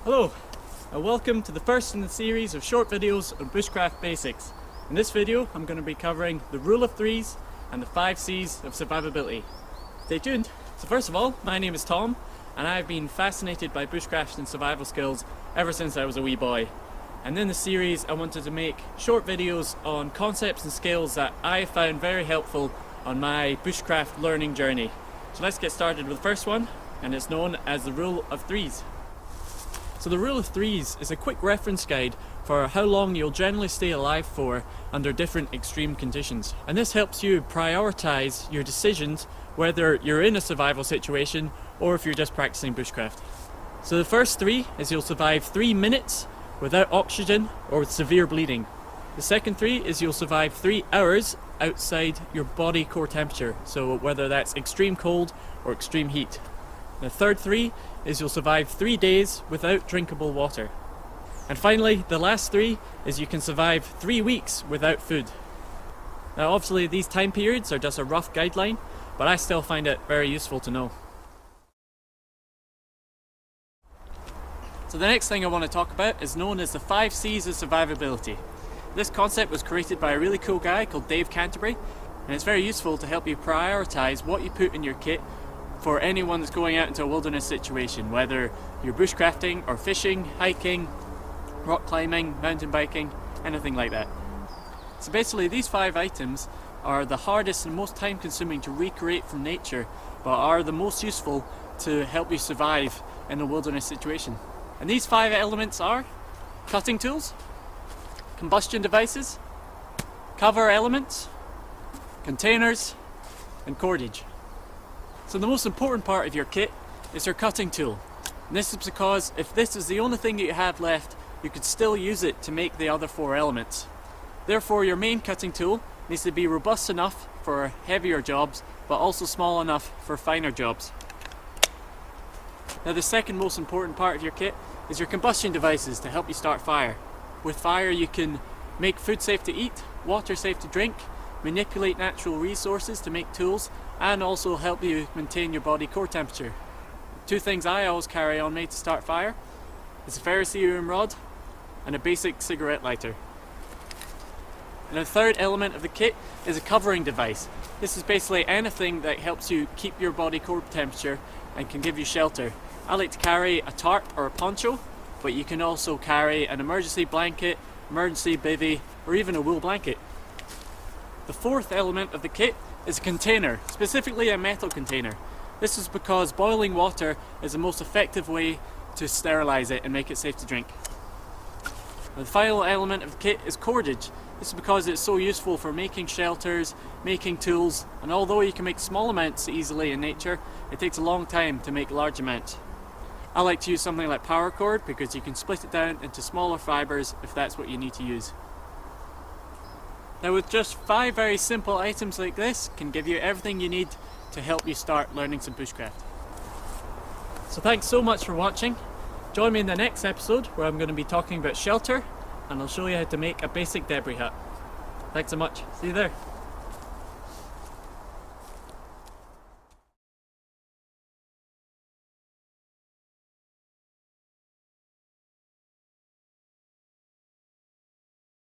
Hello, and welcome to the first in the series of short videos on bushcraft basics. In this video I'm going to be covering the rule of threes and the 5 C's of survivability. Stay tuned. So first of all, my name is Tom and I've been fascinated by bushcraft and survival skills ever since I was a wee boy. And in the series I wanted to make short videos on concepts and skills that I found very helpful on my bushcraft learning journey. So let's get started with the first one, and it's known as the rule of threes. So the rule of threes is a quick reference guide for how long you'll generally stay alive for under different extreme conditions. And this helps you prioritize your decisions whether you're in a survival situation or if you're just practicing bushcraft. So the first 3 is you'll survive 3 minutes without oxygen or with severe bleeding. The second 3 is you'll survive 3 hours outside your body core temperature, so whether that's extreme cold or extreme heat. The third 3 is you'll survive 3 days without drinkable water. And finally, the last 3 is you can survive 3 weeks without food. Now obviously these time periods are just a rough guideline, but I still find it very useful to know. So the next thing I want to talk about is known as the 5 C's of survivability. This concept was created by a really cool guy called Dave Canterbury, and it's very useful to help you prioritize what you put in your kit for anyone that's going out into a wilderness situation, whether you're bushcrafting or fishing, hiking, rock climbing, mountain biking, anything like that. So basically these 5 items are the hardest and most time consuming to recreate from nature, but are the most useful to help you survive in a wilderness situation. And these 5 elements are cutting tools, combustion devices, cover elements, containers, and cordage. So the most important part of your kit is your cutting tool. And this is because if this is the only thing that you have left, you could still use it to make the other 4 elements. Therefore your main cutting tool needs to be robust enough for heavier jobs, but also small enough for finer jobs. Now the second most important part of your kit is your combustion devices to help you start fire. With fire you can make food safe to eat, water safe to drink, manipulate natural resources to make tools, and also help you maintain your body core temperature. 2 things I always carry on me to start fire is a ferrocerium rod and a basic cigarette lighter. And the third element of the kit is a covering device. This is basically anything that helps you keep your body core temperature and can give you shelter. I like to carry a tarp or a poncho, but you can also carry an emergency blanket, emergency bivvy, or even a wool blanket. The fourth element of the kit is a container, specifically a metal container. This is because boiling water is the most effective way to sterilize it and make it safe to drink. The final element of the kit is cordage. This is because it's so useful for making shelters, making tools, and although you can make small amounts easily in nature, it takes a long time to make large amounts. I like to use something like paracord because you can split it down into smaller fibers if that's what you need to use. Now with just 5 very simple items like this can give you everything you need to help you start learning some bushcraft. So thanks so much for watching. Join me in the next episode where I'm going to be talking about shelter, and I'll show you how to make a basic debris hut. Thanks so much. See you there.